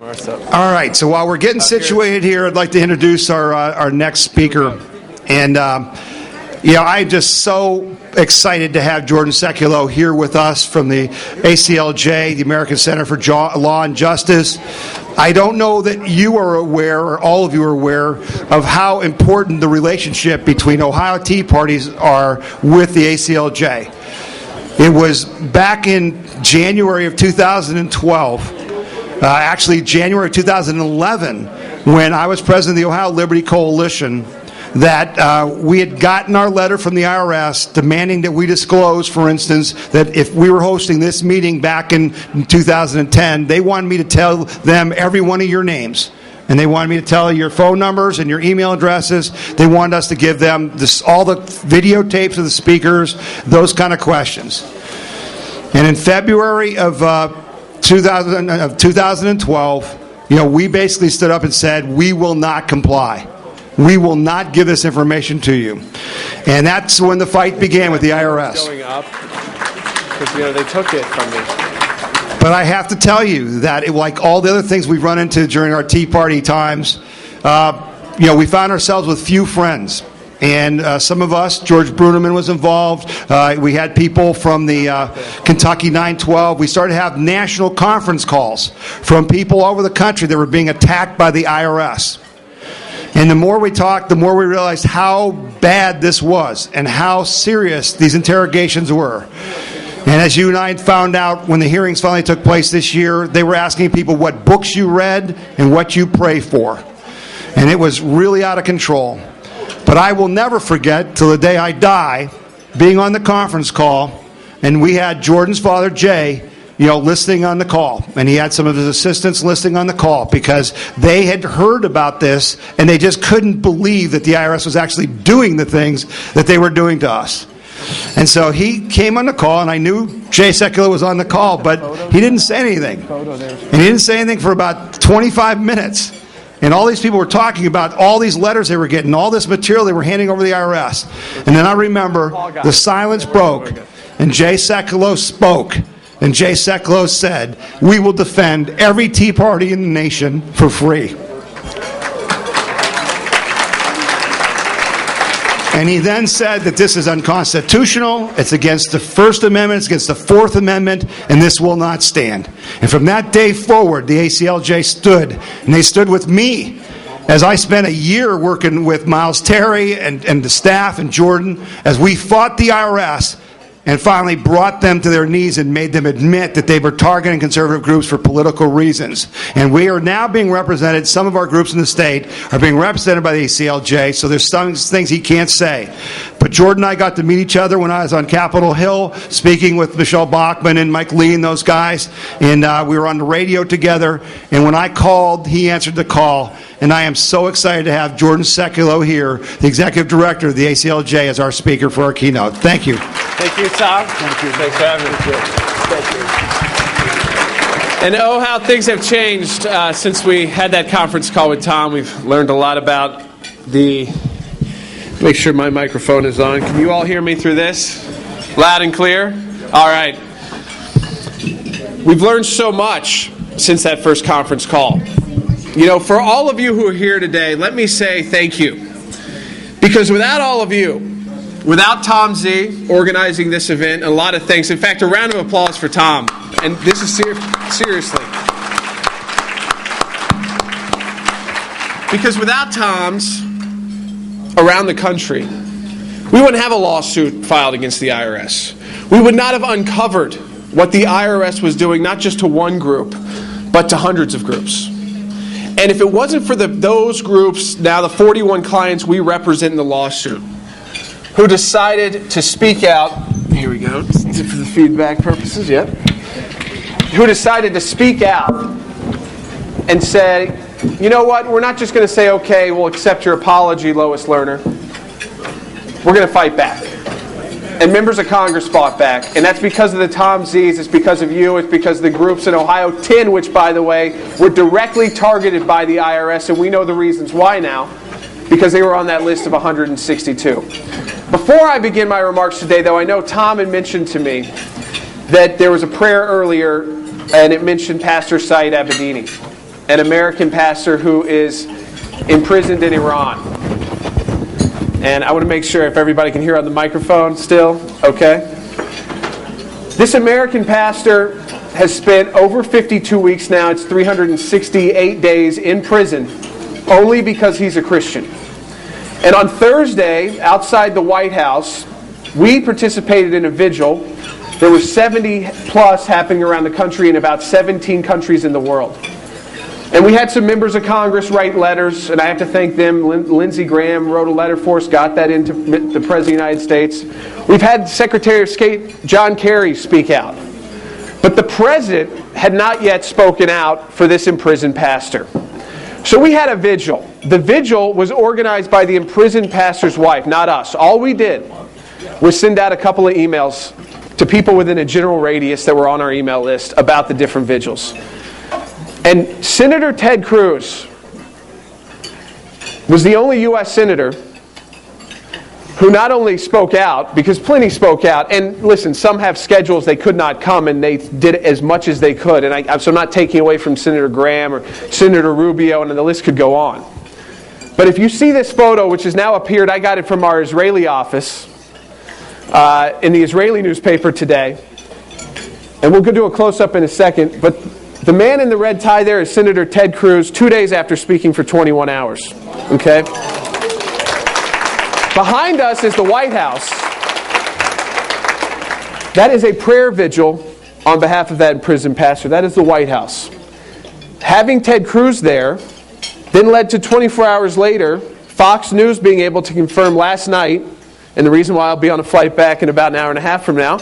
All right, so while we're getting situated here, I'd like to introduce our next speaker. And, I'm just so excited to have Jordan Sekulow here with us from the ACLJ, the American Center for Law and Justice. I don't know that you are aware, or all of you are aware, of how important the relationship between Ohio Tea Parties are with the ACLJ. It was back in January of 2012, actually January of 2011, when I was president of the Ohio Liberty Coalition, that we had gotten our letter from the IRS demanding that we disclose, for instance, that if we were hosting this meeting back in 2010, they wanted me to tell them every one of your names. And they wanted me to tell your phone numbers and your email addresses. They wanted us to give them all the videotapes of the speakers, those kind of questions. And in February of 2012, we basically stood up and said, we will not comply. We will not give this information to you. And that's when the fight began with the IRS. Going up because they took it from me. But I have to tell you that, like all the other things we've run into during our Tea Party times, we found ourselves with few friends. And some of us, George Bruneman was involved. We had people from the Kentucky 912. We started to have national conference calls from people all over the country that were being attacked by the IRS. And the more we talked, the more we realized how bad this was and how serious these interrogations were. And as you and I found out when the hearings finally took place this year, they were asking people what books you read and what you pray for. And it was really out of control. But I will never forget, till the day I die, being on the conference call, and we had Jordan's father, Jay, listening on the call. And he had some of his assistants listening on the call because they had heard about this and they just couldn't believe that the IRS was actually doing the things that they were doing to us. And so he came on the call, and I knew Jay Sekulow was on the call, but he didn't say anything. And he didn't say anything for about 25 minutes. And all these people were talking about all these letters they were getting, all this material they were handing over to the IRS. And then I remember the silence broke, and Jay Sekulow spoke. And Jay Sekulow said, we will defend every Tea Party in the nation for free. And he then said that this is unconstitutional, it's against the First Amendment, it's against the Fourth Amendment, and this will not stand. And from that day forward, the ACLJ stood, and they stood with me as I spent a year working with Miles Terry and the staff and Jordan as we fought the IRS and finally brought them to their knees and made them admit that they were targeting conservative groups for political reasons. And we are now being represented, some of our groups in the state are being represented by the ACLJ, so there's some things he can't say. But Jordan and I got to meet each other when I was on Capitol Hill, speaking with Michelle Bachmann and Mike Lee and those guys, and we were on the radio together, and when I called, he answered the call. And I am so excited to have Jordan Sekulow here, the Executive Director of the ACLJ, as our speaker for our keynote. Thank you. Thank you, Tom. Thank you. Thanks for having me. Thank you. And how things have changed since we had that conference call with Tom. We've learned a lot about make sure my microphone is on. Can you all hear me through this? Loud and clear? All right. We've learned so much since that first conference call. For all of you who are here today, let me say thank you. Because without all of you, without Tom Z organizing this event, a lot of things. In fact, a round of applause for Tom. And this is seriously. Because without Tom's around the country, we wouldn't have a lawsuit filed against the IRS. We would not have uncovered what the IRS was doing, not just to one group, but to hundreds of groups. And if it wasn't for those groups, now the 41 clients we represent in the lawsuit, who decided to speak out, here we go, for the feedback purposes, yep, who decided to speak out and say, you know what, we're not just going to say, okay, we'll accept your apology, Lois Lerner. We're going to fight back. And members of Congress fought back. And that's because of the Tom Z's, it's because of you, it's because of the groups in Ohio, 10, which, by the way, were directly targeted by the IRS, and we know the reasons why now, because they were on that list of 162. Before I begin my remarks today, though, I know Tom had mentioned to me that there was a prayer earlier, and it mentioned Pastor Saeed Abedini. an American pastor who is imprisoned in Iran. And I want to make sure if everybody can hear on the microphone still. Okay. This American pastor has spent over 52 weeks now, it's 368 days in prison, only because he's a Christian. And on Thursday, outside the White House, we participated in a vigil. There were 70 plus happening around the country in about 17 countries in the world. And we had some members of Congress write letters, and I have to thank them. Lindsey Graham wrote a letter for us, got that into the President of the United States. We've had Secretary of State John Kerry speak out. But the President had not yet spoken out for this imprisoned pastor. So we had a vigil. The vigil was organized by the imprisoned pastor's wife, not us. All we did was send out a couple of emails to people within a general radius that were on our email list about the different vigils. And Senator Ted Cruz was the only U.S. senator who not only spoke out, because plenty spoke out, and listen, some have schedules they could not come, and they did as much as they could. And so I'm not taking away from Senator Graham or Senator Rubio, and the list could go on. But if you see this photo, which has now appeared, I got it from our Israeli office, in the Israeli newspaper today, and we'll do a close-up in a second, but the man in the red tie there is Senator Ted Cruz, 2 days after speaking for 21 hours. Okay? Behind us is the White House. That is a prayer vigil on behalf of that imprisoned pastor. That is the White House. Having Ted Cruz there then led to 24 hours later, Fox News being able to confirm last night, and the reason why I'll be on a flight back in about an hour and a half from now,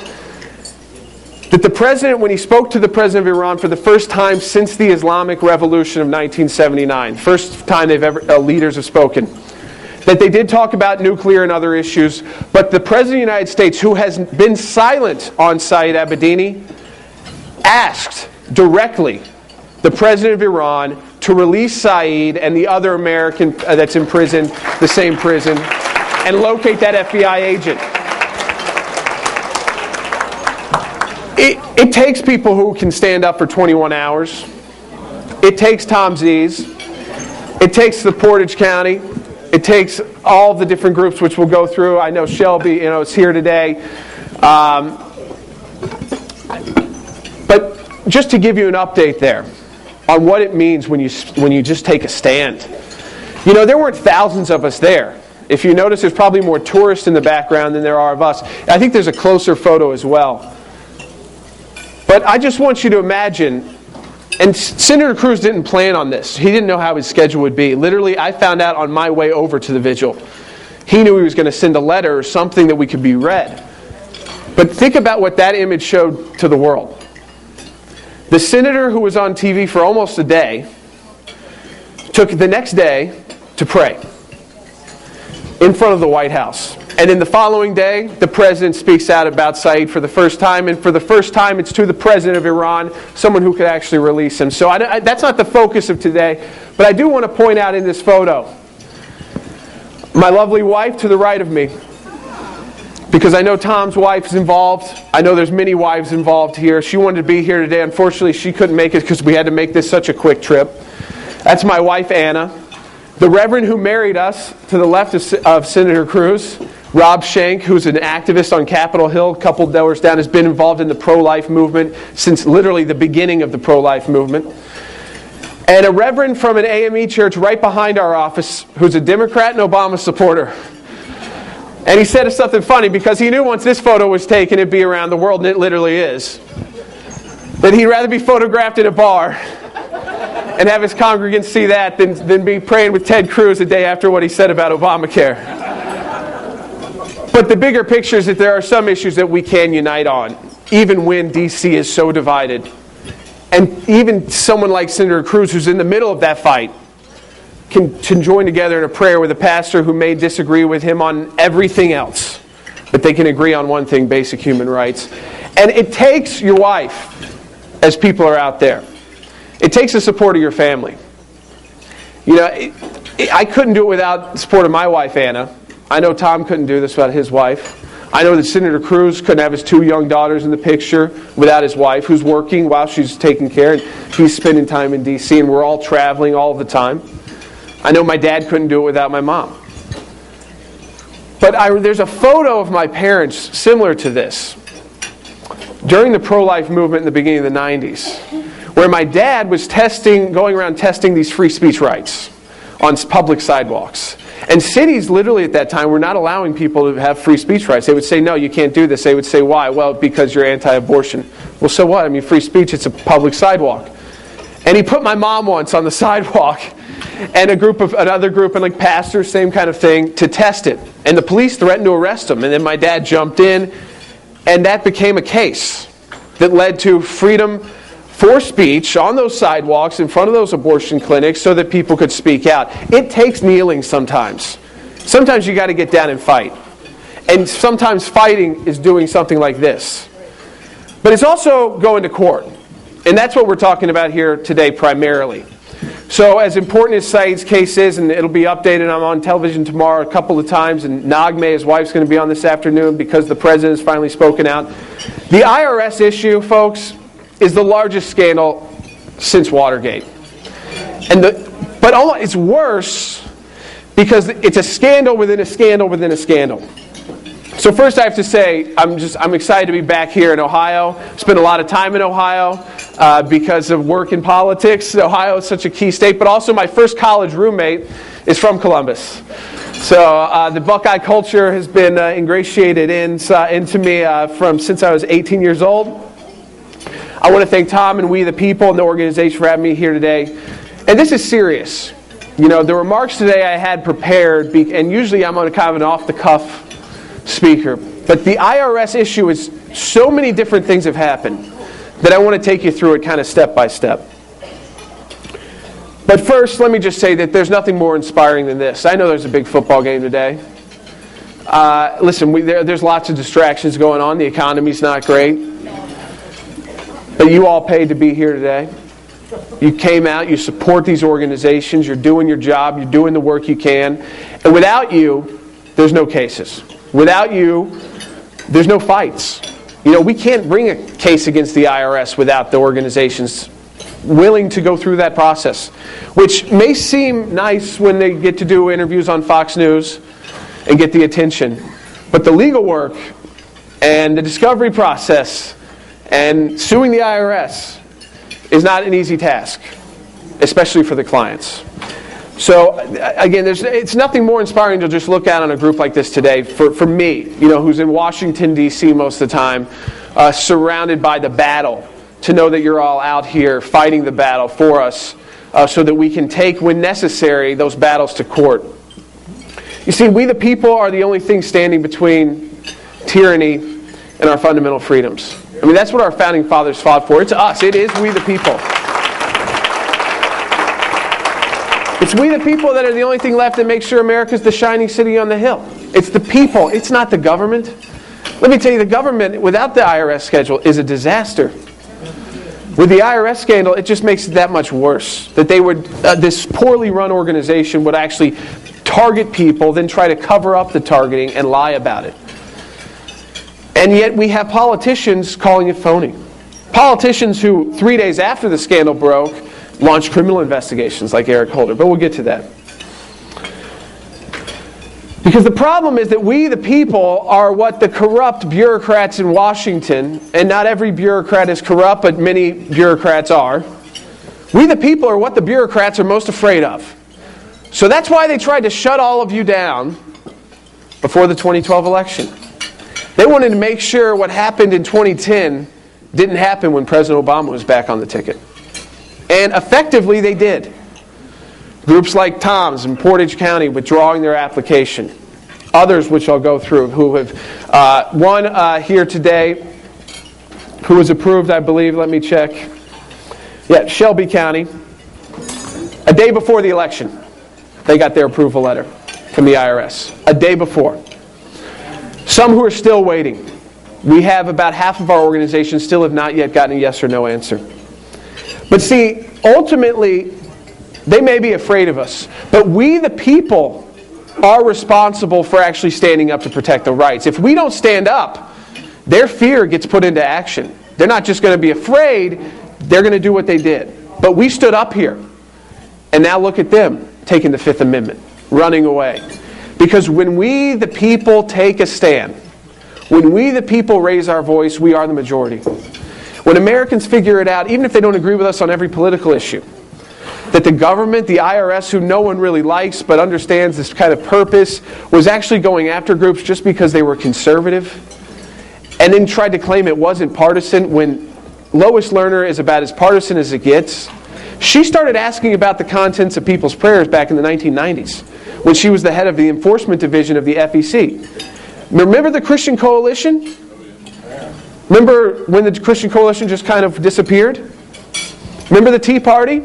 that the President, when he spoke to the President of Iran for the first time since the Islamic Revolution of 1979, first time leaders have spoken, that they did talk about nuclear and other issues, but the President of the United States, who has been silent on Saeed Abedini, asked directly the President of Iran to release Saeed and the other American that's in prison, the same prison, and locate that FBI agent. It takes people who can stand up for 21 hours. It takes Tom Z's. It takes the Portage County. It takes all the different groups which we'll go through. I know Shelby, is here today. But just to give you an update there on what it means when you just take a stand. There weren't thousands of us there. If you notice, there's probably more tourists in the background than there are of us. I think there's a closer photo as well. But I just want you to imagine, and Senator Cruz didn't plan on this. He didn't know how his schedule would be. Literally, I found out on my way over to the vigil. He knew he was going to send a letter or something that we could be read. But think about what that image showed to the world. The senator who was on TV for almost a day took the next day to pray in front of the White House. And then the following day, the President speaks out about Saeed for the first time. And for the first time, it's to the President of Iran, someone who could actually release him. So that's not the focus of today. But I do want to point out in this photo, my lovely wife to the right of me. Because I know Tom's wife is involved. I know there's many wives involved here. She wanted to be here today. Unfortunately, she couldn't make it because we had to make this such a quick trip. That's my wife, Anna. The Reverend who married us to the left of Senator Cruz, Rob Schenck, who's an activist on Capitol Hill, a couple doors down, has been involved in the pro-life movement since literally the beginning of the pro-life movement. And a Reverend from an AME church right behind our office, who's a Democrat and Obama supporter. And he said something funny because he knew once this photo was taken, it'd be around the world, and it literally is. That he'd rather be photographed in a bar and have his congregants see that than be praying with Ted Cruz the day after what he said about Obamacare. But the bigger picture is that there are some issues that we can unite on, even when D.C. is so divided. And even someone like Senator Cruz, who's in the middle of that fight, can join together in a prayer with a pastor who may disagree with him on everything else. But they can agree on one thing, basic human rights. And it takes your wife, as people are out there. It takes the support of your family. I couldn't do it without the support of my wife, Anna. I know Tom couldn't do this without his wife. I know that Senator Cruz couldn't have his 2 young daughters in the picture without his wife, who's working while she's taking care, and he's spending time in D.C., and we're all traveling all the time. I know my dad couldn't do it without my mom. But there's a photo of my parents similar to this during the pro-life movement in the beginning of the 90s, where my dad was going around testing these free speech rights on public sidewalks. And cities literally at that time were not allowing people to have free speech rights. They would say, no, you can't do this. They would say, why? Well, because you're anti-abortion. Well, so what? I mean, free speech, it's a public sidewalk. And he put my mom once on the sidewalk and another group and like pastors, same kind of thing, to test it. And the police threatened to arrest him. And then my dad jumped in, and that became a case that led to freedom for speech on those sidewalks in front of those abortion clinics so that people could speak out. It takes kneeling sometimes. Sometimes you got to get down and fight. And sometimes fighting is doing something like this. But it's also going to court. And that's what we're talking about here today primarily. So as important as Saeed's case is, and it'll be updated, I'm on television tomorrow a couple of times, and Naghmeh, his wife's going to be on this afternoon because the president's finally spoken out. The IRS issue, folks, is the largest scandal since Watergate. But it's worse because it's a scandal within a scandal within a scandal. So first I have to say, I'm excited to be back here in Ohio. Spent a lot of time in Ohio because of work in politics. Ohio is such a key state, but also my first college roommate is from Columbus. So the Buckeye culture has been ingratiated into me since I was 18 years old. I want to thank Tom and we the people and the organization for having me here today. And this is serious. You know, the remarks today I had prepared, and usually I'm on kind of an off-the-cuff speaker. But the IRS issue is so many different things have happened that I want to take you through it kind of step by step. But first, let me just say that there's nothing more inspiring than this. I know there's a big football game today. Listen, there's lots of distractions going on. The economy's not great. But you all paid to be here today. You came out, you support these organizations, you're doing your job, you're doing the work you can. And without you, there's no cases. Without you, there's no fights. You know, we can't bring a case against the IRS without the organizations willing to go through that process, which may seem nice when they get to do interviews on Fox News and get the attention. But the legal work and the discovery process and suing the IRS is not an easy task, especially for the clients. So again, it's nothing more inspiring to just look out on a group like this today. For me, you know, who's in Washington, D.C. most of the time, surrounded by the battle, to know that you're all out here fighting the battle for us so that we can take, when necessary, those battles to court. You see, we the people are the only thing standing between tyranny and our fundamental freedoms. I mean, that's what our founding fathers fought for. It's us. It is we the people. It's we the people that are the only thing left that makes sure America's the shining city on the hill. It's the people. It's not the government. Let me tell you, the government, without the IRS schedule, is a disaster. With the IRS scandal, it just makes it that much worse. That this poorly run organization would actually target people, then try to cover up the targeting and lie about it. And yet we have politicians calling it phony. Politicians who, 3 days after the scandal broke, launched criminal investigations like Eric Holder. But we'll get to that. Because the problem is that we, the people, are what the corrupt bureaucrats in Washington, and not every bureaucrat is corrupt, but many bureaucrats are. We, the people, are what the bureaucrats are most afraid of. So that's why they tried to shut all of you down before the 2012 election. They wanted to make sure what happened in 2010 didn't happen when President Obama was back on the ticket. And effectively they did. Groups like Tom's in Portage County withdrawing their application. Others, which I'll go through, who have one here today who was approved, I believe, let me check. Yeah, Shelby County. A day before the election, they got their approval letter from the IRS. A day before. Some who are still waiting. We have about half of our organizations still have not yet gotten a yes or no answer. But see, ultimately, they may be afraid of us. But we, the people, are responsible for actually standing up to protect the rights. If we don't stand up, their fear gets put into action. They're not just going to be afraid, they're going to do what they did. But we stood up here, and now look at them taking the Fifth Amendment, running away. Because when we, the people, take a stand, when we, the people, raise our voice, we are the majority. When Americans figure it out, even if they don't agree with us on every political issue, that the government, the IRS, who no one really likes but understands this kind of purpose, was actually going after groups just because they were conservative, and then tried to claim it wasn't partisan, when Lois Lerner is about as partisan as it gets. She started asking about the contents of people's prayers back in the 1990s, when she was the head of the enforcement division of the FEC. Remember the Christian Coalition? Remember when the Christian Coalition just kind of disappeared? Remember the Tea Party?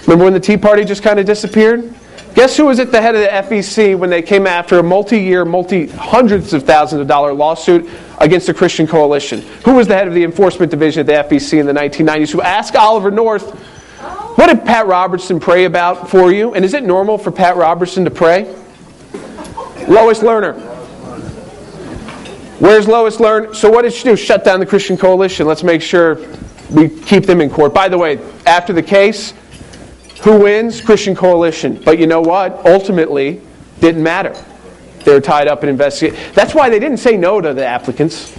Remember when the Tea Party just kind of disappeared? Guess who was at the head of the FEC when they came after a multi-year, hundreds of thousands of dollar lawsuit against the Christian Coalition? Who was the head of the enforcement division at the FEC in the 1990s who asked Oliver North, what did Pat Robertson pray about for you? And is it normal for Pat Robertson to pray? Lois Lerner. Where's Lois Lerner? So what did she do? Shut down the Christian Coalition. Let's make sure we keep them in court. By the way, after the case, who wins? Christian Coalition. But you know what? Ultimately, didn't matter. They were tied up in investigation. That's why they didn't say no to the applicants.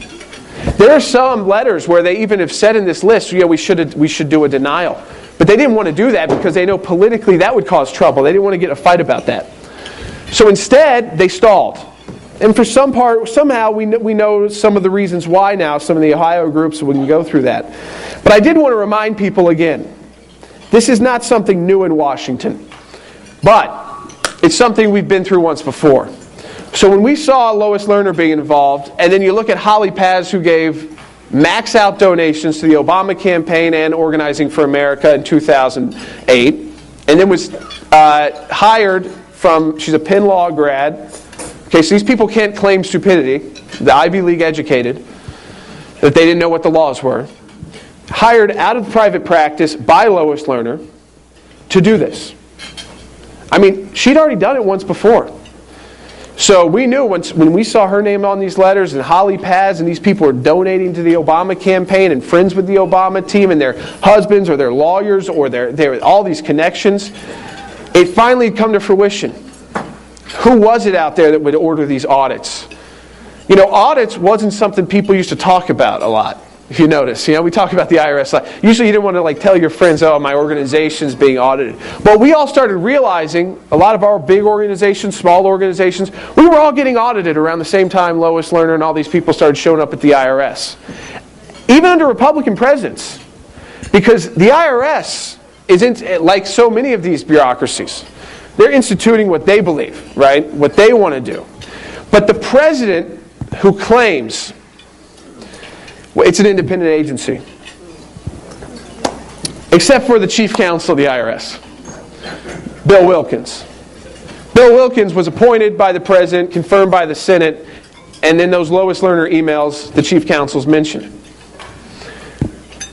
There are some letters where they even have said in this list, we should do a denial. But they didn't want to do that because they know politically that would cause trouble. They didn't want to get a fight about that. So instead, they stalled. And for somehow we know some of the reasons why now, some of the Ohio groups, we can go through that. But I did want to remind people again, this is not something new in Washington, but it's something we've been through once before. So when we saw Lois Lerner being involved, and then you look at Holly Paz, who gave max out donations to the Obama campaign and Organizing for America in 2008, and then was hired from, she's a Penn Law grad. Okay, so these people can't claim stupidity, the Ivy League educated, that they didn't know what the laws were. Hired out of private practice by Lois Lerner to do this. I mean, she'd already done it once before. So we knew when we saw her name on these letters, and Holly Paz and these people were donating to the Obama campaign and friends with the Obama team and their husbands or their lawyers or their all these connections, it finally had come to fruition. Who was it out there that would order these audits? You know, audits wasn't something people used to talk about a lot. If you notice, we talk about the IRS. Usually you didn't want to tell your friends, oh, my organization's being audited. But we all started realizing, a lot of our big organizations, small organizations, we were all getting audited around the same time Lois Lerner and all these people started showing up at the IRS. Even under Republican presidents. Because the IRS isn't, like so many of these bureaucracies, they're instituting what they believe, right? What they want to do. But the president who claims, it's an independent agency. Except for the chief counsel of the IRS, Bill Wilkins. Bill Wilkins was appointed by the president, confirmed by the Senate, and then those Lois Lerner emails the chief counsel's mentioned.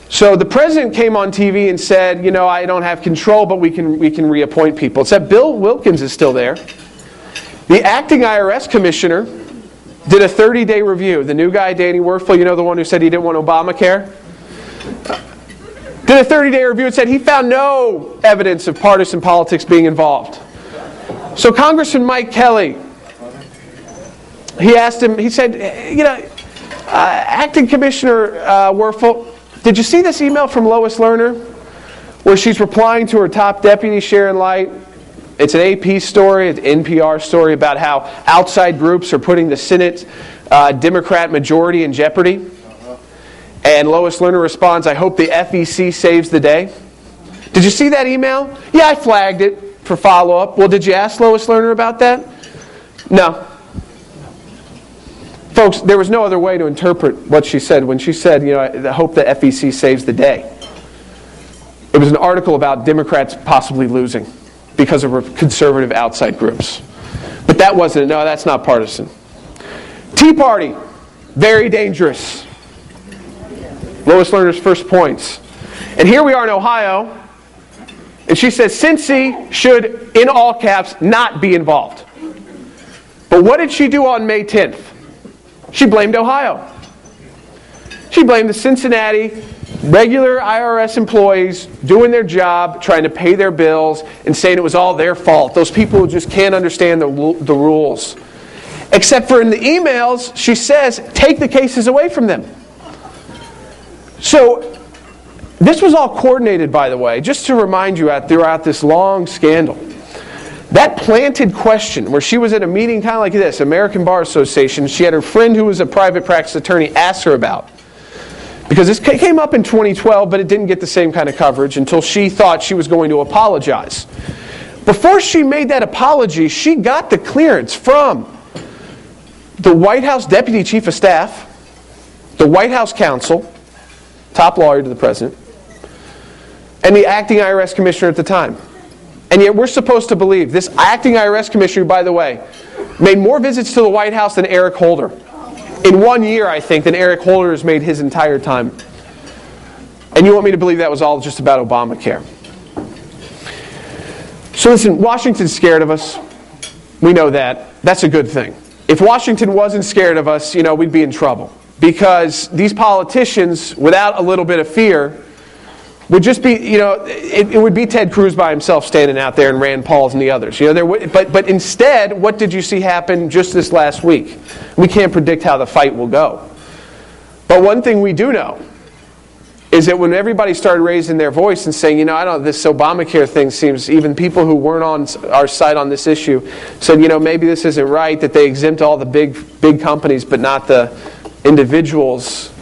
So the president came on TV and said, I don't have control, but we can reappoint people. Except Bill Wilkins is still there. The acting IRS commissioner did a 30-day review. The new guy, Danny Werfel, the one who said he didn't want Obamacare, did a 30-day review and said he found no evidence of partisan politics being involved. So Congressman Mike Kelly, he asked him, he said, acting Commissioner Werfel, did you see this email from Lois Lerner where she's replying to her top deputy, Sharon Light? It's an AP story, it's an NPR story about how outside groups are putting the Senate Democrat majority in jeopardy. And Lois Lerner responds, I hope the FEC saves the day. Did you see that email? Yeah, I flagged it for follow-up. Well, did you ask Lois Lerner about that? No. Folks, there was no other way to interpret what she said when she said, I hope the FEC saves the day. It was an article about Democrats possibly losing because of conservative outside groups. But that wasn't, no, that's not partisan. Tea Party, very dangerous. Lois Lerner's first points. And here we are in Ohio, And she says Cincy should, in all caps, not be involved. But what did she do on May 10th? She blamed Ohio. She blamed the Cincinnati regular IRS employees doing their job, trying to pay their bills, and saying it was all their fault. Those people who just can't understand the rules. Except for in the emails, she says, take the cases away from them. So, this was all coordinated, by the way, just to remind you throughout this long scandal. That planted question, where she was at a meeting kind of like this, American Bar Association, she had her friend who was a private practice attorney ask her about. Because this came up in 2012, but it didn't get the same kind of coverage until she thought she was going to apologize. Before she made that apology, she got the clearance from the White House Deputy Chief of Staff, the White House Counsel, top lawyer to the President, and the acting IRS Commissioner at the time. And yet we're supposed to believe this acting IRS Commissioner, by the way, made more visits to the White House than Eric Holder. In 1 year, I think, than Eric Holder has made his entire time. And you want me to believe that was all just about Obamacare. So listen, Washington's scared of us. We know that. That's a good thing. If Washington wasn't scared of us, we'd be in trouble. Because these politicians, without a little bit of fear, would just be, it would be Ted Cruz by himself standing out there and Rand Paul's and the others. But instead, what did you see happen just this last week? We can't predict how the fight will go. But one thing we do know is that when everybody started raising their voice and saying, this Obamacare thing seems, even people who weren't on our side on this issue said, maybe this isn't right, that they exempt all the big companies but not the individuals,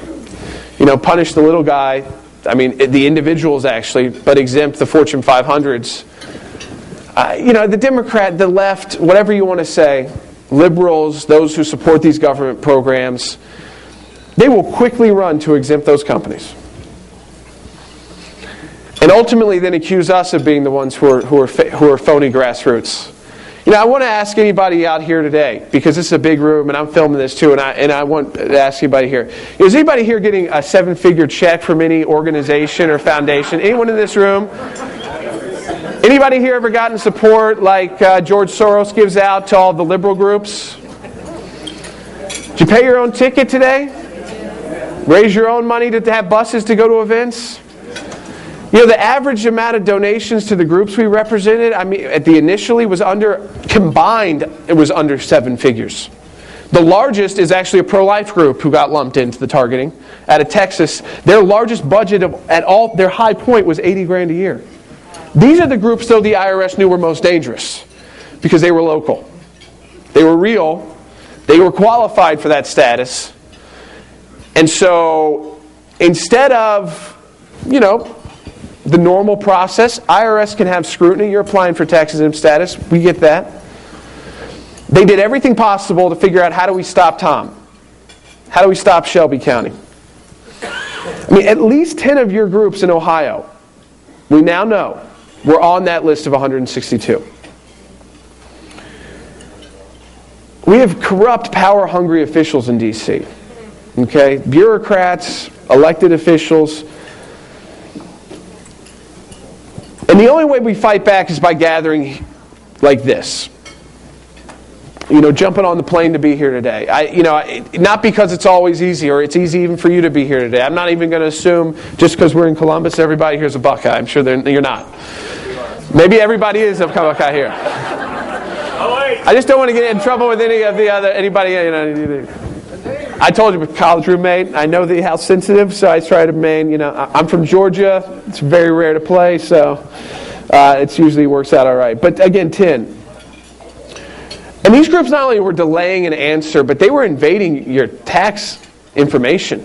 punish the little guy. The individuals actually, but exempt the Fortune 500s. The Democrat, the left, whatever you want to say, liberals, those who support these government programs, they will quickly run to exempt those companies. And ultimately then accuse us of being the ones who are phony grassroots. I want to ask anybody out here today, because this is a big room and I'm filming this too, and I want to ask anybody here. Is anybody here getting a 7-figure check from any organization or foundation? Anyone in this room? Anybody here ever gotten support like George Soros gives out to all the liberal groups? Did you pay your own ticket today? Raise your own money to have buses to go to events? The average amount of donations to the groups we represented, at the initially was combined, it was under 7 figures. The largest is actually a pro-life group who got lumped into the targeting out of Texas. Their largest budget at all, their high point was $80,000 a year. These are the groups, though, the IRS knew were most dangerous because they were local. They were real. They were qualified for that status. And so, instead of, the normal process, IRS can have scrutiny. You're applying for tax exempt status. We get that. They did everything possible to figure out, how do we stop Tom? How do we stop Shelby County? At least 10 of your groups in Ohio, we now know, were on that list of 162. We have corrupt, power-hungry officials in D.C. Okay? Bureaucrats, elected officials. And the only way we fight back is by gathering like this. Jumping on the plane to be here today. Not because it's always easy, or it's easy even for you to be here today. I'm not even going to assume just because we're in Columbus, everybody here's a Buckeye. I'm sure you're not. Maybe everybody is a Buckeye here. I just don't want to get in trouble with anybody. I told you, college roommate. I know how sensitive, so I try to remain. I'm from Georgia. It's very rare to play, so it usually works out all right. But again, 10. And these groups not only were delaying an answer, but they were invading your tax information.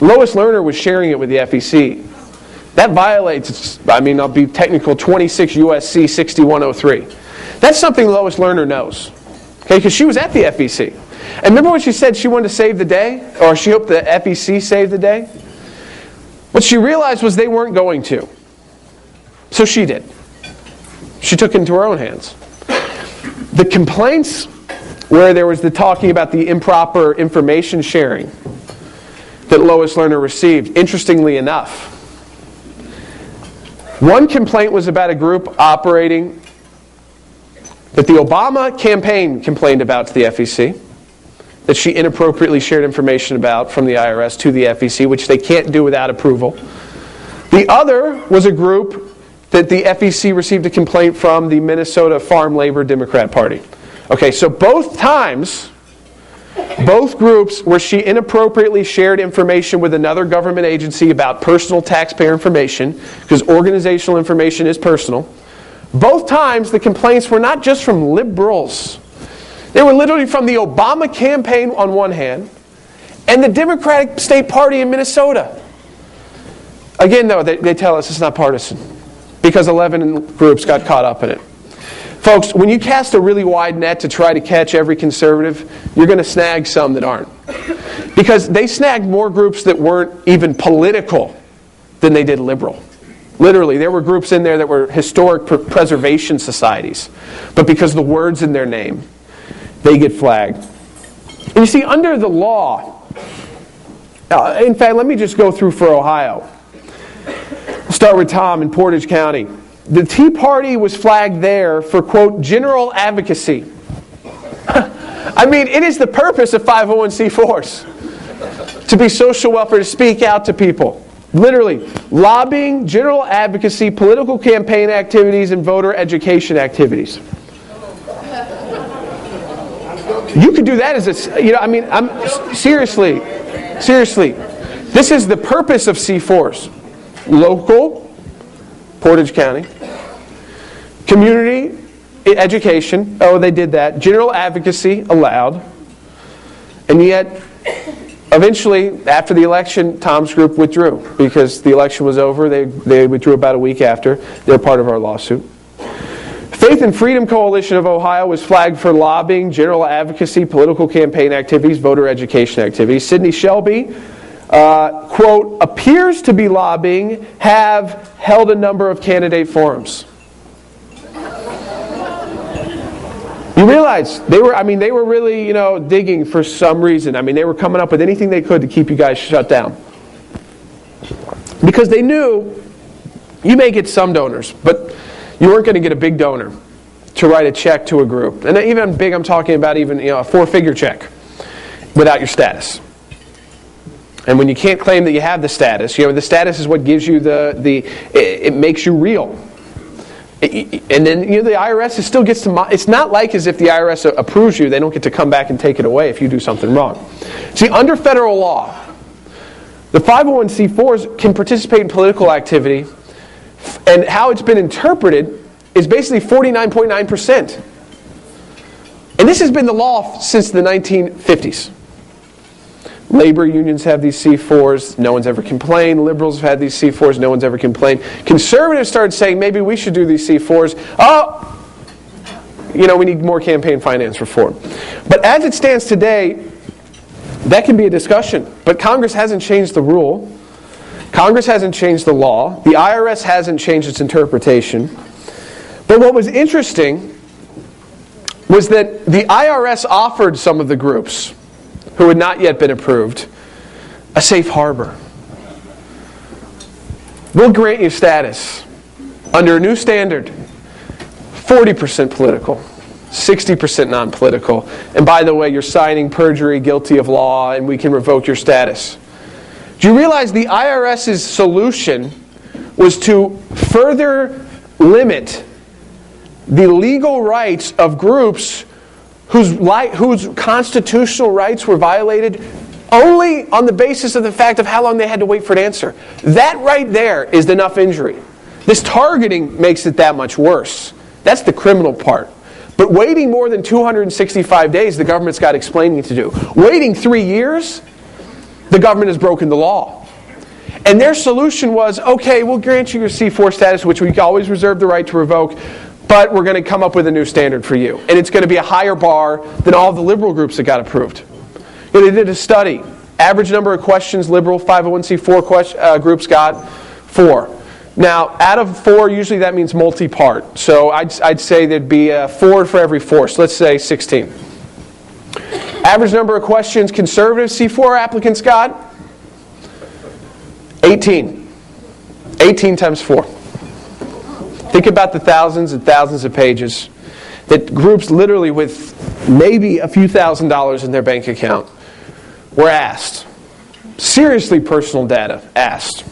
Lois Lerner was sharing it with the FEC. That violates, I'll be technical, 26 U.S.C. 6103. That's something Lois Lerner knows, okay? Because she was at the FEC. And remember when she said she wanted to save the day? Or she hoped the FEC saved the day? What she realized was they weren't going to. So she did. She took it into her own hands. The complaints where there was the talking about the improper information sharing that Lois Lerner received, interestingly enough, One complaint was about a group operating that the Obama campaign complained about to the FEC, that she inappropriately shared information about from the IRS to the FEC, which they can't do without approval. The other was a group that the FEC received a complaint from the Minnesota Farm Labor Democrat Party. Okay, so both times, both groups where she inappropriately shared information with another government agency about personal taxpayer information, because organizational information is personal, both times the complaints were not just from liberals. They were literally from the Obama campaign on one hand and the Democratic State Party in Minnesota. Again, though, they tell us it's not partisan because 11 groups got caught up in it. Folks, when you cast a really wide net to try to catch every conservative, you're going to snag some that aren't. Because they snagged more groups that weren't even political than they did liberal. Literally, there were groups in there that were historic preservation societies. But because of the words in their name, they get flagged. And you see, under the law, in fact, let me just go through for Ohio. We'll start with Tom in Portage County. The Tea Party was flagged there for, quote, general advocacy. I mean, it is the purpose of 501c4s. To be social welfare, to speak out to people. Literally, lobbying, general advocacy, political campaign activities, and voter education activities. You could do that as a, I'm seriously. This is the purpose of C4s. Local, Portage County. Community education, oh, they did that. General advocacy allowed. And yet, eventually, after the election, Tom's group withdrew because the election was over. They withdrew about a week after. They're part of our lawsuit. Faith and Freedom Coalition of Ohio was flagged for lobbying, general advocacy, political campaign activities, voter education activities. Sidney Shelby, quote, appears to be lobbying, have held a number of candidate forums. You realize they were really, digging for some reason. They were coming up with anything they could to keep you guys shut down. Because they knew you may get some donors, but you weren't going to get a big donor to write a check to a group. And even big, I'm talking about even a 4-figure check without your status. And when you can't claim that you have the status is what gives you it makes you real. And then the IRS still gets to. It's not like as if the IRS approves you, they don't get to come back and take it away if you do something wrong. See, under federal law, the 501c4s can participate in political activity, and how it's been interpreted is basically 49.9%. And this has been the law since the 1950s. Labor unions have these C4s. No one's ever complained. Liberals have had these C4s. No one's ever complained. Conservatives started saying, maybe we should do these C4s. We need more campaign finance reform. But as it stands today, that can be a discussion. But Congress hasn't changed the rule. Congress hasn't changed the law. The IRS hasn't changed its interpretation. But what was interesting was that the IRS offered some of the groups who had not yet been approved a safe harbor. We'll grant you status under a new standard, 40% political, 60% non-political. And by the way, you're signing perjury, guilty of law, and we can revoke your status. Do you realize the IRS's solution was to further limit the legal rights of groups whose constitutional rights were violated only on the basis of the fact of how long they had to wait for an answer? That right there is enough injury. This targeting makes it that much worse. That's the criminal part. But waiting more than 265 days, the government's got explaining to do. Waiting 3 years, the government has broken the law. And their solution was, okay, we'll grant you your C4 status, which we always reserve the right to revoke, but we're going to come up with a new standard for you. And it's going to be a higher bar than all the liberal groups that got approved. They did a study. Average number of questions liberal 501c4 groups got 4. Now, out of 4, usually that means multi-part. So I'd say there'd be 4 for every 4. So let's say 16. Average number of questions conservative C4 applicants got 18. 18 times 4. Think about the thousands and thousands of pages that groups literally with maybe a few $1,000s in their bank account were asked. Seriously personal data asked.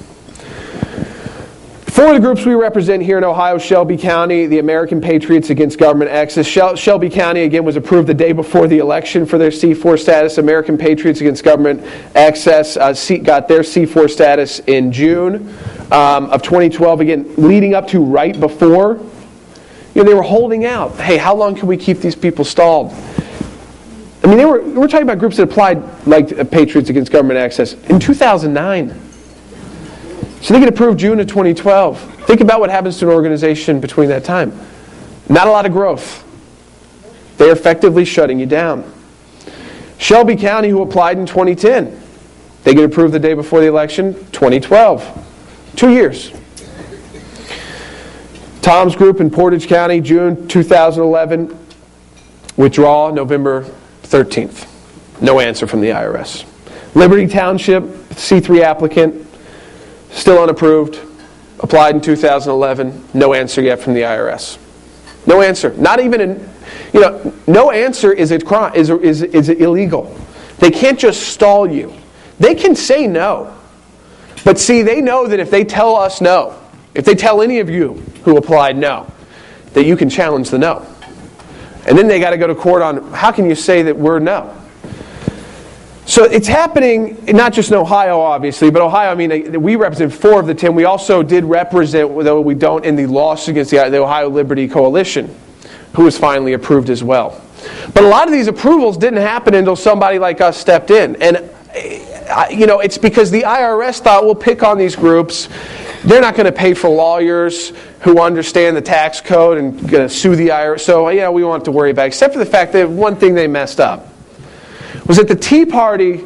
Four of the groups we represent here in Ohio: Shelby County, the American Patriots Against Government Access. Shelby County, again, was approved the day before the election for their C4 status. American Patriots Against Government Access got their C4 status in June of 2012, again, leading up to right before. They were holding out. Hey, how long can we keep these people stalled? I mean, we're talking about groups that applied like Patriots Against Government Access in 2009. So they get approved June of 2012. Think about what happens to an organization between that time. Not a lot of growth. They're effectively shutting you down. Shelby County, who applied in 2010, they get approved the day before the election, 2012. 2 years. Tom's group in Portage County, June 2011, withdrawal November 13th. No answer from the IRS. Liberty Township, C3 applicant, still unapproved, applied in 2011, no answer yet from the IRS. No answer. Not even no answer is a crime, is illegal. They can't just stall you. They can say no. But see, they know that if they tell us no, if they tell any of you who applied no, that you can challenge the no. And then they got to go to court on how can you say that we're no. So it's happening not just in Ohio, obviously, but Ohio, I mean, we represent 4 of the 10. We also did represent, though we don't, in the lawsuit against the Ohio Liberty Coalition, who was finally approved as well. But a lot of these approvals didn't happen until somebody like us stepped in. And, it's because the IRS thought, we'll pick on these groups. They're not going to pay for lawyers who understand the tax code and going to sue the IRS. So, we won't have to worry about it, except for the fact that one thing they messed up was that the Tea Party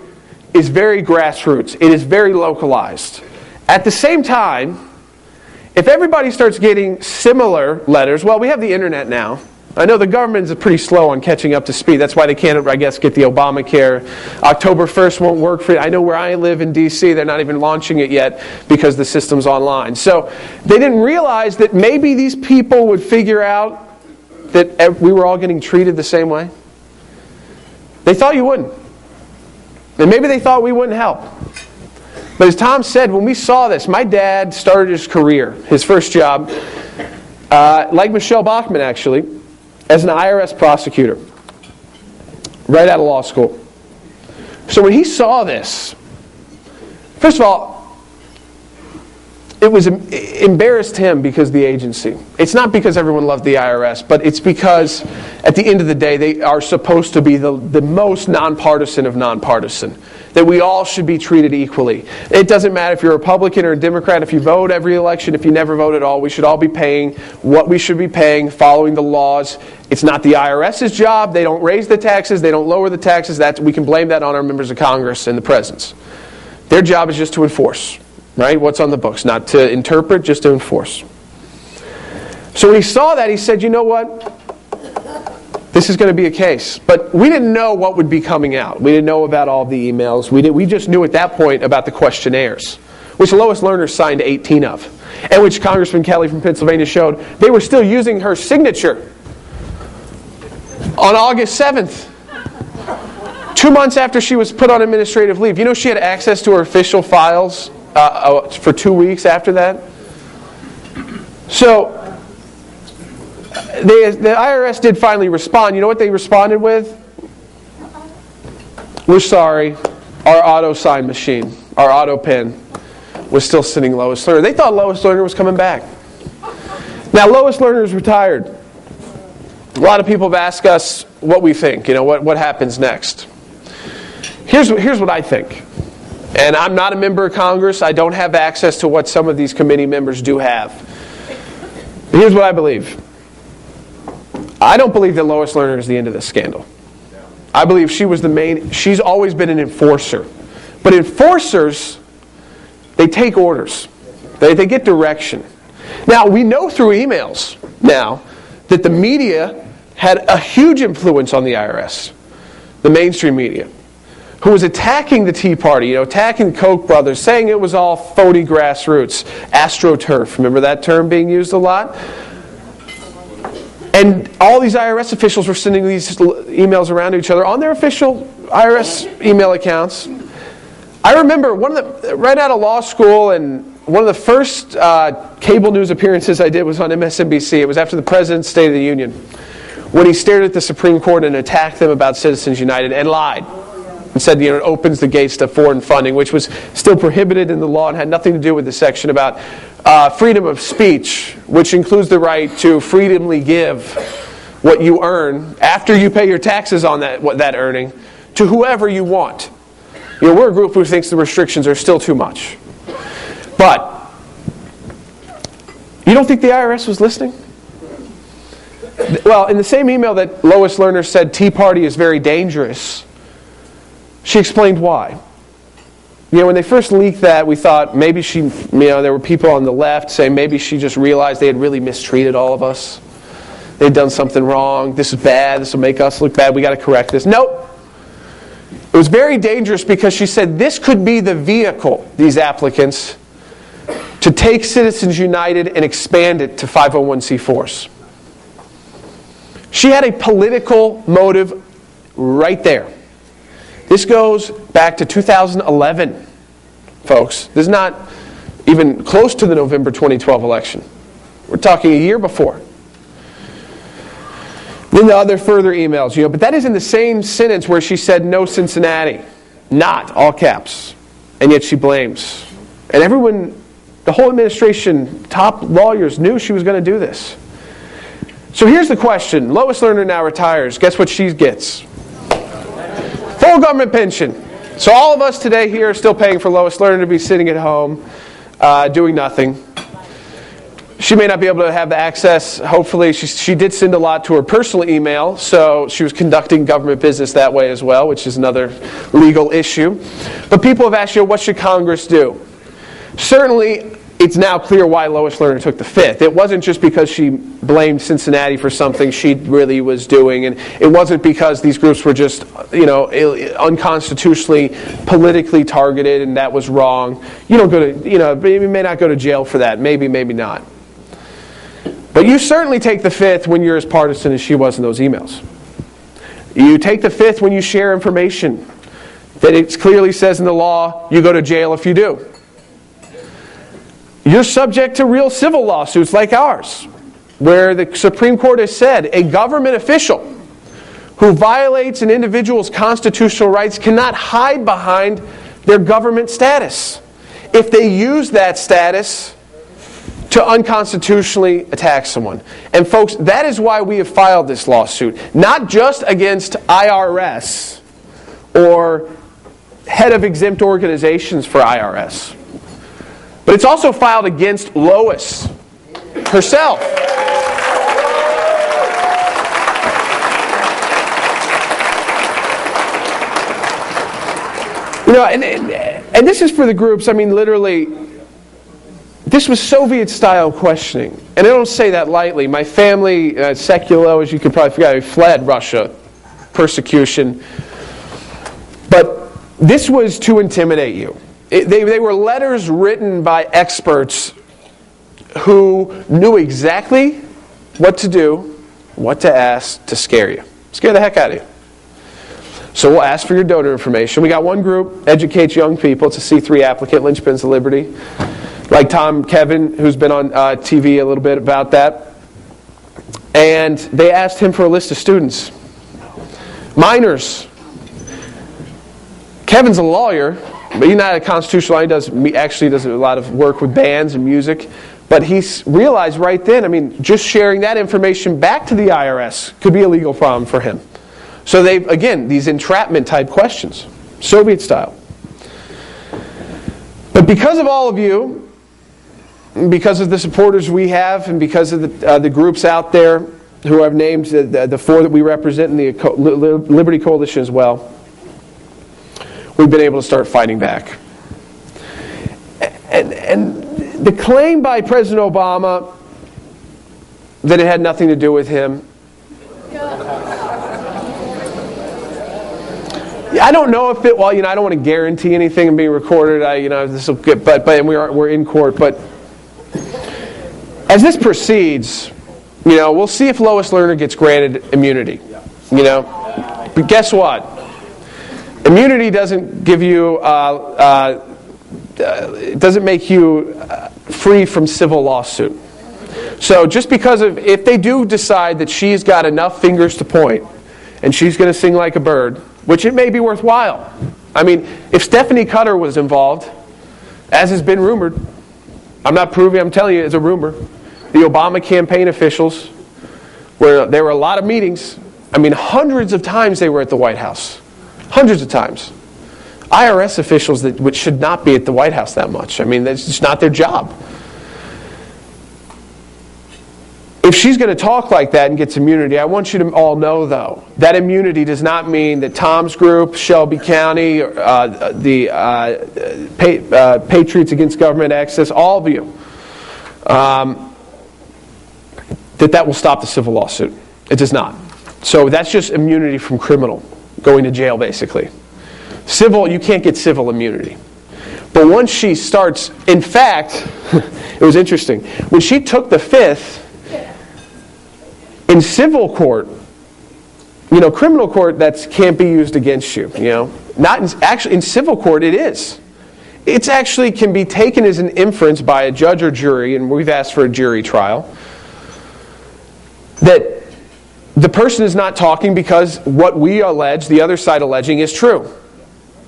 is very grassroots. It is very localized. At the same time, if everybody starts getting similar letters, well, we have the internet now. I know the government is pretty slow on catching up to speed. That's why they can't, I guess, get the Obamacare. October 1st won't work for it. I know where I live in D.C., they're not even launching it yet because the system's online. So they didn't realize that maybe these people would figure out that we were all getting treated the same way. They thought you wouldn't. And maybe they thought we wouldn't help. But as Tom said, when we saw this, my dad started his career, his first job, like Michelle Bachmann actually, as an IRS prosecutor, right out of law school. So when he saw this, first of all, it embarrassed him because of the agency. It's not because everyone loved the IRS, but it's because at the end of the day, they are supposed to be the most nonpartisan of nonpartisan. That we all should be treated equally. It doesn't matter if you're a Republican or a Democrat, if you vote every election, if you never vote at all, we should all be paying what we should be paying, following the laws. It's not the IRS's job. They don't raise the taxes. They don't lower the taxes. We can blame that on our members of Congress and the presidents. Their job is just to enforce. Right? What's on the books. Not to interpret, just to enforce. So when he saw that, he said, you know what? This is going to be a case. But we didn't know what would be coming out. We didn't know about all the emails. We just knew at that point about the questionnaires, which Lois Lerner signed 18 of, and which Congressman Kelly from Pennsylvania showed they were still using her signature on August 7th. 2 months after she was put on administrative leave. You know she had access to her official files for 2 weeks after that. So the IRS did finally respond. You know what they responded with? We're sorry. Our auto sign machine, our auto pen, was still sitting Lois Lerner. They thought Lois Lerner was coming back. Now Lois Lerner is retired. A lot of people have asked us what we think. What happens next. Here's what I think. And I'm not a member of Congress. I don't have access to what some of these committee members do have. But here's what I believe. I don't believe that Lois Lerner is the end of this scandal. I believe she was the main. She's always been an enforcer. But enforcers, they take orders. They get direction. Now, we know through emails now that the media had a huge influence on the IRS. The mainstream media. who was attacking the Tea Party, attacking the Koch brothers, saying it was all phony grassroots, AstroTurf. Remember that term being used a lot? And all these IRS officials were sending these emails around to each other on their official IRS email accounts. I remember right out of law school, and one of the first cable news appearances I did was on MSNBC. It was after the President's State of the Union, when he stared at the Supreme Court and attacked them about Citizens United and lied. And said, it opens the gates to foreign funding, which was still prohibited in the law and had nothing to do with the section about freedom of speech, which includes the right to freely give what you earn after you pay your taxes on that earning to whoever you want. We're a group who thinks the restrictions are still too much. But you don't think the IRS was listening? Well, in the same email that Lois Lerner said Tea Party is very dangerous, she explained why. When they first leaked that, we thought maybe there were people on the left saying maybe she just realized they had really mistreated all of us. They'd done something wrong. This is bad. This will make us look bad. We got to correct this. Nope. It was very dangerous because she said this could be the vehicle, these applicants, to take Citizens United and expand it to 501c4s. She had a political motive right there. This goes back to 2011, folks. This is not even close to the November 2012 election. We're talking a year before. Then the other further emails, but that is in the same sentence where she said no Cincinnati. Not, all caps. And yet she blames. And everyone, the whole administration, top lawyers knew she was going to do this. So here's the question. Lois Lerner now retires. Guess what she gets? Full government pension. So all of us today here are still paying for Lois Lerner to be sitting at home, doing nothing. She may not be able to have the access. Hopefully, she did send a lot to her personal email, so she was conducting government business that way as well, which is another legal issue. But people have asked, what should Congress do? Certainly, it's now clear why Lois Lerner took the fifth. It wasn't just because she blamed Cincinnati for something she really was doing, and it wasn't because these groups were just, unconstitutionally, politically targeted, and that was wrong. You don't go to, you may not go to jail for that. Maybe, maybe not. But you certainly take the fifth when you're as partisan as she was in those emails. You take the fifth when you share information that it clearly says in the law you go to jail if you do. You're subject to real civil lawsuits like ours, where the Supreme Court has said a government official who violates an individual's constitutional rights cannot hide behind their government status if they use that status to unconstitutionally attack someone. And folks, that is why we have filed this lawsuit. Not just against IRS or head of exempt organizations for IRS. But it's also filed against Lois herself. And this is for the groups, literally, this was Soviet-style questioning. And I don't say that lightly. My family, Sekulow, as you could probably figure out, fled Russia, persecution. But this was to intimidate you. They were letters written by experts who knew exactly what to do, what to ask to scare you. Scare the heck out of you. So we'll ask for your donor information. We got one group, Educate Young People. It's a C3 applicant, Linchpins of Liberty. Like Tom Kevin, who's been on TV a little bit about that. And they asked him for a list of students. Minors. Kevin's a lawyer, but he's not a constitutional lawyer. He actually does a lot of work with bands and music. But he's realized right then, just sharing that information back to the IRS could be a legal problem for him. So these entrapment type questions, Soviet style. But because of all of you, because of the supporters we have, and because of the groups out there who I've named, the four that we represent in the Liberty Coalition as well, we've been able to start fighting back. And the claim by President Obama that it had nothing to do with him, I don't know if it. Well, I don't want to guarantee anything and being recorded. This will get. But we're in court. But as this proceeds, we'll see if Lois Lerner gets granted immunity. But guess what? Immunity doesn't give you. It doesn't make you free from civil lawsuit. So just because if they do decide that she's got enough fingers to point, and she's going to sing like a bird, which it may be worthwhile. I mean, if Stephanie Cutter was involved, as has been rumored, I'm not proving, I'm telling you, it's a rumor. The Obama campaign officials, where there were a lot of meetings. I mean, hundreds of times they were at the White House. Hundreds of times. IRS officials which should not be at the White House that much. I mean, that's just not their job. If she's going to talk like that and gets immunity, I want you to all know, though, that immunity does not mean that Tom's group, Shelby County, the Patriots Against Government Access, all of you, that will stop the civil lawsuit. It does not. So that's just immunity from criminal, going to jail, basically. Civil, you can't get civil immunity. But once she starts, in fact, it was interesting. When she took the fifth, in civil court, criminal court, that can't be used against you. Actually, in civil court, it is. It actually can be taken as an inference by a judge or jury, and we've asked for a jury trial, that the person is not talking because what we allege, the other side alleging, is true.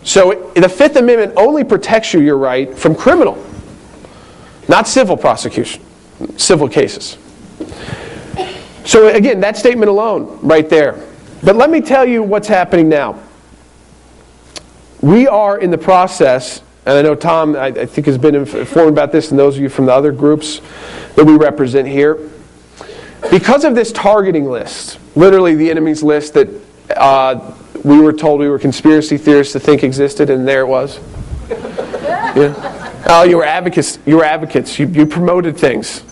So the Fifth Amendment only protects you, your right, from criminal, not civil prosecution, civil cases. So again, that statement alone, right there. But let me tell you what's happening now. We are in the process, and I know Tom, I think, has been informed about this, and those of you from the other groups that we represent here. Because of this targeting list, literally the enemy's list that we were told we were conspiracy theorists to think existed, and there it was. Yeah. Oh, you were advocates. You promoted things.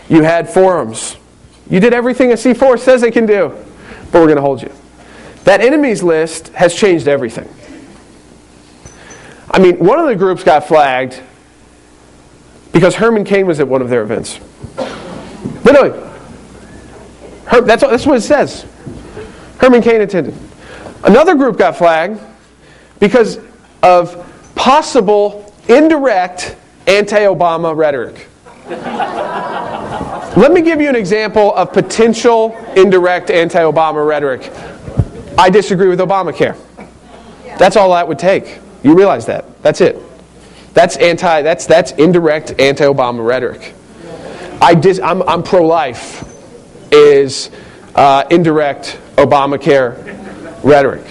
You had forums. You did everything a C4 says they can do, but we're going to hold you. That enemies list has changed everything. I mean, one of the groups got flagged because Herman Cain was at one of their events. Literally. That's what it says. Herman Cain attended. Another group got flagged because of possible indirect anti-Obama rhetoric. Let me give you an example of potential indirect anti-Obama rhetoric. I disagree with Obamacare. That's all that would take. You realize that. That's it. That's indirect anti-Obama rhetoric. I'm pro-life is indirect Obamacare rhetoric.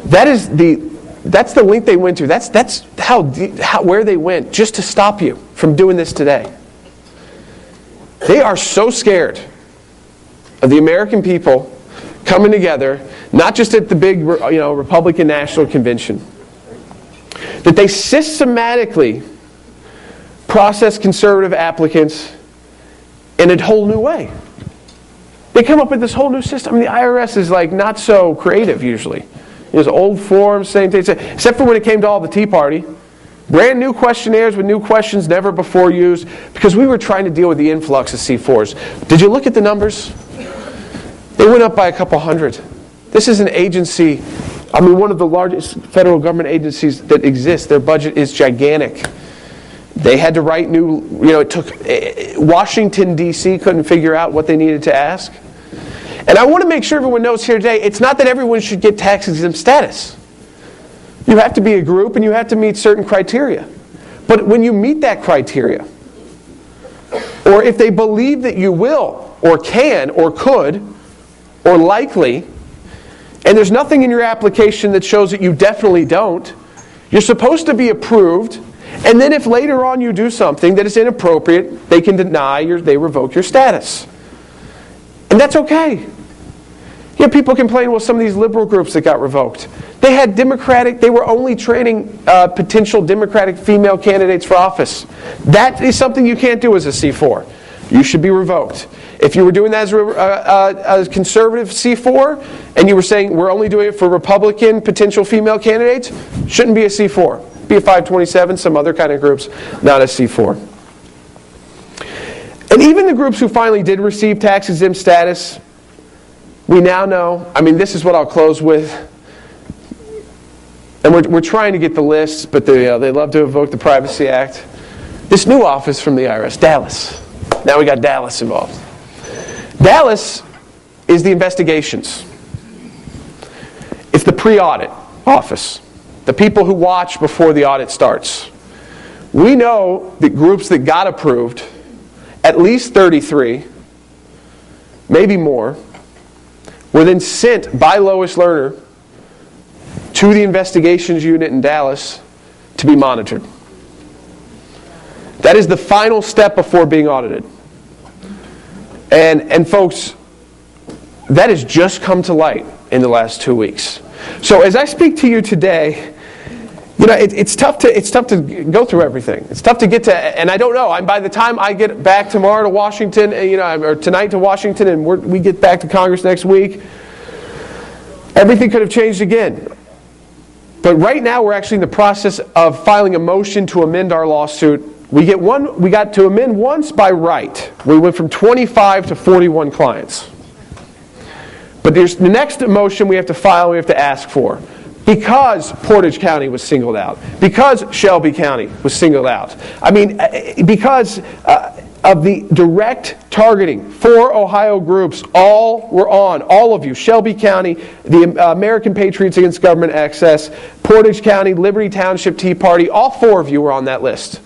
That's the link they went to. That's where they went just to stop you from doing this today. They are so scared of the American people coming together, not just at the big, Republican National Convention, that they systematically process conservative applicants in a whole new way. They come up with this whole new system. I mean, the IRS is not so creative usually. There's old forms, same thing, except for when it came to all the Tea Party. Brand new questionnaires with new questions never before used, because we were trying to deal with the influx of C4s. Did you look at the numbers? They went up by a couple hundred. This is an agency, one of the largest federal government agencies that exist. Their budget is gigantic. They had to write new, it took, Washington, D.C. couldn't figure out what they needed to ask. And I want to make sure everyone knows here today, it's not that everyone should get tax-exempt status. You have to be a group and you have to meet certain criteria. But when you meet that criteria, or if they believe that you will, or can, or could, or likely, and there's nothing in your application that shows that you definitely don't, you're supposed to be approved, and then if later on you do something that is inappropriate, they can they revoke your status. And that's okay. People complain, well, some of these liberal groups that got revoked. They were only training potential Democratic female candidates for office. That is something you can't do as a C4. You should be revoked. If you were doing that as a conservative C4, and you were saying we're only doing it for Republican potential female candidates, shouldn't be a C4. Be a 527, some other kind of groups, not a C4. And even the groups who finally did receive tax-exempt status, we now know, I mean, this is what I'll close with. And we're trying to get the lists, but they love to evoke the Privacy Act. This new office from the IRS, Dallas. Now we got Dallas involved. Dallas is the investigations. It's the pre-audit office. The people who watch before the audit starts. We know the groups that got approved, at least 33, maybe more, were then sent by Lois Lerner to the investigations unit in Dallas to be monitored. That is the final step before being audited. And folks, that has just come to light in the last 2 weeks. So as I speak to you today, you know, it's tough to go through everything. It's tough to get to, and I don't know. By the time I get back tomorrow to Washington, or tonight to Washington, and we get back to Congress next week, everything could have changed again. But right now, we're actually in the process of filing a motion to amend our lawsuit. We got to amend once by right. We went from 25 to 41 clients. But there's the next motion we have to file, we have to ask for. Because Portage County was singled out. Because Shelby County was singled out. I mean, because of the direct targeting. 4 Ohio groups, all were on. All of you. Shelby County, the American Patriots Against Government Access, Portage County, Liberty Township Tea Party, all 4 of you were on that list.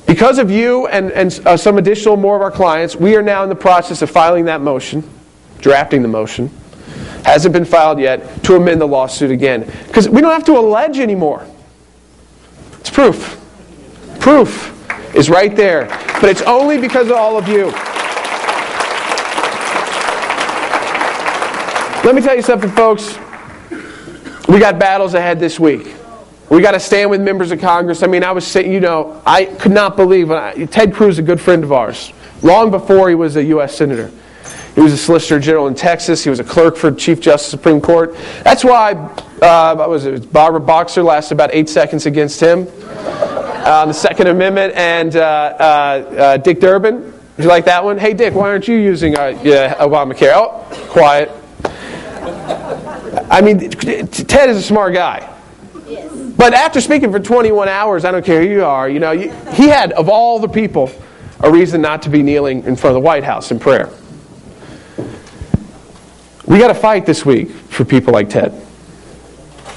Because of you and some additional more of our clients, we are now in the process of filing that motion, drafting the motion. Hasn't been filed yet, to amend the lawsuit again. Because we don't have to allege anymore. It's proof. Proof is right there. But it's only because of all of you. Let me tell you something, folks. We got battles ahead this week. We got to stand with members of Congress. I mean, I was saying, I could not believe, Ted Cruz is a good friend of ours, long before he was a U.S. Senator. He was a Solicitor General in Texas. He was a clerk for Chief Justice of the Supreme Court. That's why Barbara Boxer lasted about 8 seconds against him on the Second Amendment. And Dick Durbin, did you like that one? Hey, Dick, why aren't you using Obamacare? Oh, quiet. I mean, Ted is a smart guy. But after speaking for 21 hours, I don't care who you are, he had, of all the people, a reason not to be kneeling in front of the White House in prayer. We got to fight this week for people like Ted.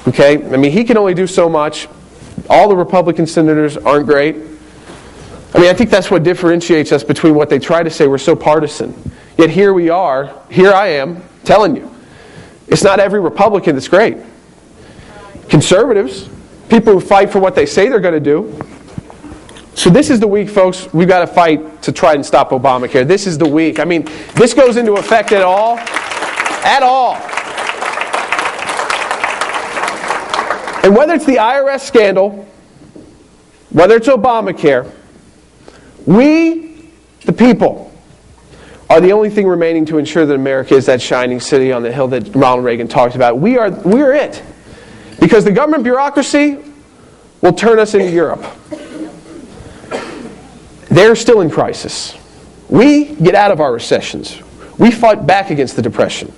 Okay? I mean, he can only do so much. All the Republican senators aren't great. I mean, I think that's what differentiates us between what they try to say, we're so partisan. Yet here we are, here I am, telling you. It's not every Republican that's great. Conservatives, people who fight for what they say they're going to do. So this is the week, folks, we've got to fight to try and stop Obamacare. This is the week. I mean, this goes into effect at all. At all. And whether it's the IRS scandal, whether it's Obamacare, we, the people, are the only thing remaining to ensure that America is that shining city on the hill that Ronald Reagan talked about. We're it. Because the government bureaucracy will turn us into Europe. They're still in crisis. We get out of our recessions. We fight back against the Depression.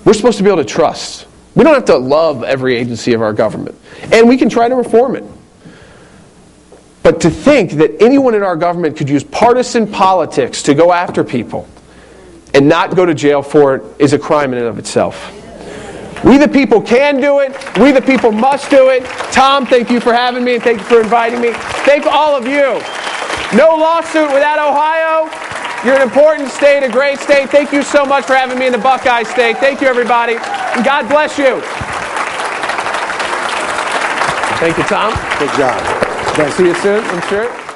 We're supposed to be able to trust. We don't have to love every agency of our government. And we can try to reform it. But to think that anyone in our government could use partisan politics to go after people and not go to jail for it is a crime in and of itself. We the people can do it. We the people must do it. Tom, thank you for having me and thank you for inviting me. Thank all of you. No lawsuit without Ohio. You're an important state, a great state. Thank you so much for having me in the Buckeye State. Thank you, everybody. And God bless you. Thank you, Tom. Good job. See you soon, I'm sure.